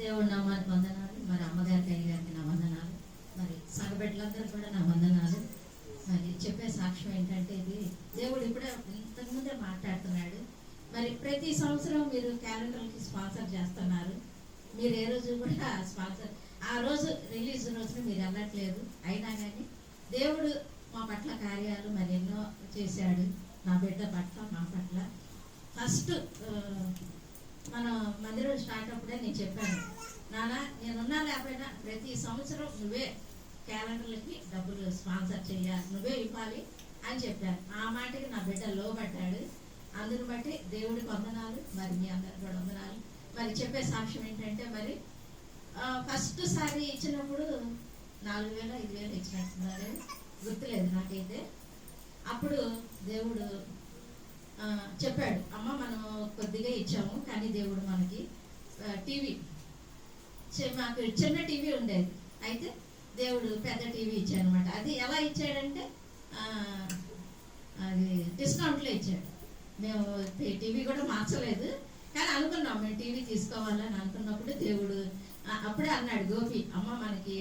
దేవుడి నామానికి వందనాలు. మరి అమ్మగారికి అయ్యగారికి నా వందనాలు. మరి సంఘబిడ్డలందరూ కూడా నా వందనాలు. మరి చెప్పే సాక్ష్యం ఏంటంటే ఇది దేవుడు ఇప్పుడే ఇంతకుముందే మాట్లాడుతున్నాడు. మరి ప్రతి సంవత్సరం మీరు క్యాలెండర్కి స్పాన్సర్ చేస్తున్నారు. మీరు ఏ రోజు కూడా స్పాన్సర్ ఆ రోజు రిలీజ్ రోజున మీరు వెళ్ళట్లేదు. అయినా కానీ దేవుడు మా పట్ల కార్యాలు మరి ఎన్నో చేశాడు. నా బిడ్డ పట్ల మా పట్ల ఫస్ట్ మన మందిరం స్టార్ట్ అప్పుడే నేను చెప్పాను, నాన్న నేనున్నా లేకపోయినా ప్రతి సంవత్సరం నువ్వే క్యాలెండర్లకి డబ్బులు స్పాన్సర్ చేయాలి, నువ్వే ఇవ్వాలి అని చెప్పాను. ఆ మాటకి నా బిడ్డ లోబడ్డాడు. అందుని బట్టి దేవుడికి వందనాలు. మరి మీ అందరికి కూడా వందనాలు. మరి చెప్పే సాక్ష్యం ఏంటంటే మరి ఫస్ట్ సారి ఇచ్చినప్పుడు 4,000 5,000 ఇచ్చినట్టున్నారు, గుర్తులేదు నాకైతే. అప్పుడు దేవుడు చెప్పాడు, అమ్మ మనం కొద్దిగా ఇచ్చాము కానీ దేవుడు మనకి టీవీ మాకు చిన్న టీవీ ఉండేది, అయితే దేవుడు పెద్ద టీవీ ఇచ్చాడు అనమాట. అది ఎలా ఇచ్చాడంటే అది డిస్కౌంట్లో ఇచ్చాడు. మేము టీవీ కూడా మార్చలేదు కానీ అనుకున్నాం మేము టీవీ తీసుకోవాలని అనుకున్నప్పుడు దేవుడు అప్పుడే అన్నాడు, గోపి అమ్మ మనకి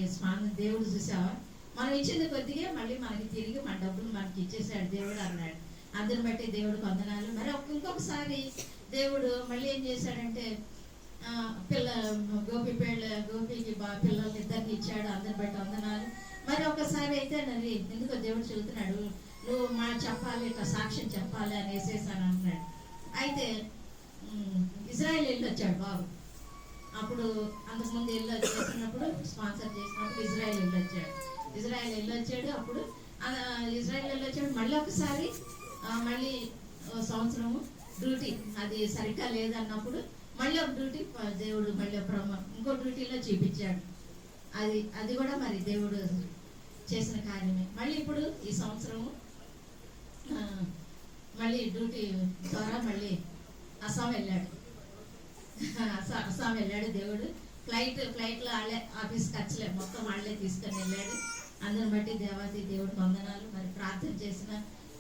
దేవుడు చూసావా, మనం ఇచ్చింది కొద్దిగా మళ్ళీ మనకి తిరిగి మన డబ్బులు మనకి ఇచ్చేసాడు దేవుడు అన్నాడు. అందుని బట్టి దేవుడికి వందనాలు. మరి ఇంకొకసారి దేవుడు మళ్ళీ ఏం చేశాడంటే గోపికి పిల్లల్ని ఇద్దరికి ఇచ్చాడు. అందరిని బట్టి వందనాలు. మరి ఒకసారి అయితే మరి ఎందుకో దేవుడు చెబుతున్నాడు, నువ్వు మా చెప్పాలి ఇట్లా సాక్ష్యం చెప్పాలి అని వేసేసాను అంటున్నాడు. అయితే ఇజ్రాయెల్ వెళ్ళి వచ్చాడు బాబు. అప్పుడు అంతకుముందు వెళ్ళి చేసినప్పుడు స్పాన్సర్ చేసినప్పుడు ఇజ్రాయెల్ వెళ్ళి వచ్చాడు. అప్పుడు ఇజ్రాయెల్ వెళ్ళి వచ్చాడు. మళ్ళీ ఒకసారి మళ్ళీ సంవత్సరము డ్యూటీ అది సరిగ్గా లేదన్నప్పుడు మళ్ళీ ఒక డ్యూటీ దేవుడు మళ్ళీ ఇంకో డ్యూటీలో చూపించాడు. అది కూడా మరి దేవుడు చేసిన కార్యమే. మళ్ళీ ఇప్పుడు ఈ సంవత్సరము మళ్ళీ డ్యూటీ ద్వారా మళ్ళీ అస్సాం వెళ్ళాడు. దేవుడు ఫ్లైట్లో వాళ్ళే ఆఫీస్ ఖర్చులే మొత్తం వాళ్ళే తీసుకొని వెళ్ళాడు. అందరిని బట్టి దేవాది దేవుడికి వందనాలు. మరి ప్రార్థన చేసిన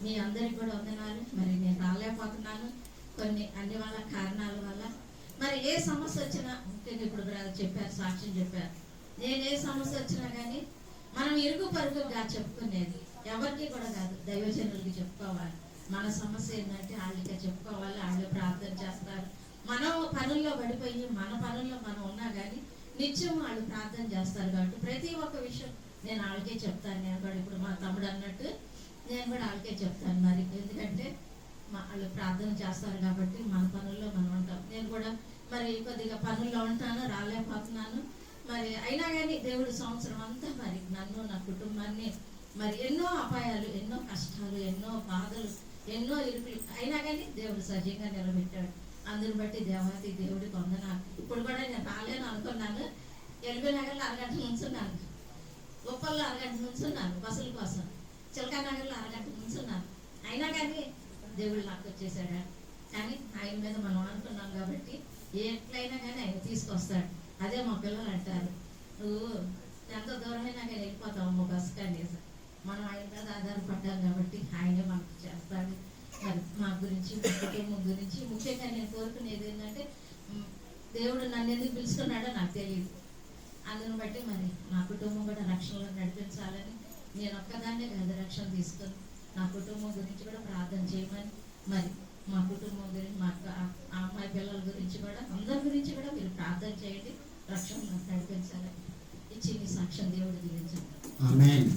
మీ అందరికి కూడా వందనాలు. మరి నేను రాలేకపోతున్నాను అన్ని వాళ్ళ కారణాల వల్ల. మరి ఏ సమస్య వచ్చినా ముఖ్యంగా ఇప్పుడు చెప్పారు, సాక్ష్యం చెప్పారు, నేను ఏ సమస్య వచ్చినా కానీ మనం ఇరుగు పరుగుగా చెప్పుకునేది ఎవరికి కూడా కాదు, దైవజనులకి చెప్పుకోవాలి. మన సమస్య ఏంటంటే వాళ్ళకి చెప్పుకోవాలి, వాళ్ళు ప్రార్థన చేస్తారు. మనం పనుల్లో పడిపోయి మన పనుల్లో మనం ఉన్నా కానీ నిత్యం వాళ్ళు ప్రార్థన చేస్తారు. కాబట్టి ప్రతి ఒక్క విషయం నేను వాళ్ళకే చెప్తాను. నేను కూడా ఇప్పుడు మా తమ్ముడు అన్నట్టు నేను కూడా వాళ్ళకే చెప్తాను. మరి ఎందుకంటే వాళ్ళు ప్రార్థన చేస్తారు కాబట్టి మన పనుల్లో మనం ఉంటాం. నేను కూడా మరి కొద్దిగా పనుల్లో ఉంటాను, రాలేకపోతున్నాను. మరి అయినా కానీ దేవుడు సంవత్సరం అంతా మరి నన్ను నా కుటుంబాన్ని మరి ఎన్నో అపాయాలు, ఎన్నో కష్టాలు, ఎన్నో బాధలు, ఎన్నో ఇరుకులు అయినా కానీ దేవుడు సజీవంగా నిలబెట్టాడు. అందుని బట్టి దేవాది దేవుడికి వందనాలు. ఇప్పుడు కూడా నేను రాలేను అనుకున్నాను. ఎల్బీ నగర్లో అరగంట నుంచున్నాను, ఉప్పల్లో అరగంట నుంచున్నాను బస్సుల కోసం, చిలకా నగర్లో అరగంట నుంచున్నాను. అయినా కానీ దేవుడు నాకు వచ్చేసాడు. కానీ ఆయన మీద మనం అనుకున్నాం కాబట్టి ఎట్లయినా కానీ ఆయన తీసుకొస్తాడు. అదే మా పిల్లలు అంటారు, నువ్వు ఎంత దూరమైనా కానీ వెళ్ళిపోతావు బస్సు కానీ మనం ఆయన మీద ఆధారపడ్డాం కాబట్టి ఆయనే మనకు చేస్తాడు. మరి మా గురించి మా కుటుంబం గురించి ముఖ్యంగా నేను కోరుకునేది ఏంటంటే దేవుడు నన్ను ఎందుకు పిలుచుకున్నాడో నాకు తెలియదు. అందుని బట్టి మరి నా కుటుంబం కూడా రక్షణలో నడిపించాలని నేను ఒక్కదాన్నే కాదు రక్షణ తీసుకొని నా కుటుంబం గురించి కూడా ప్రార్థన చేయమని, మరి మా కుటుంబం గురించి మా అమ్మాయి పిల్లల గురించి కూడా అందరి గురించి కూడా మీరు ప్రార్థన చేయండి, రక్షణ నడిపించాలని ఇచ్చి మీ సాక్ష్యం దేవుడు దీవించండి. ఆమేన్.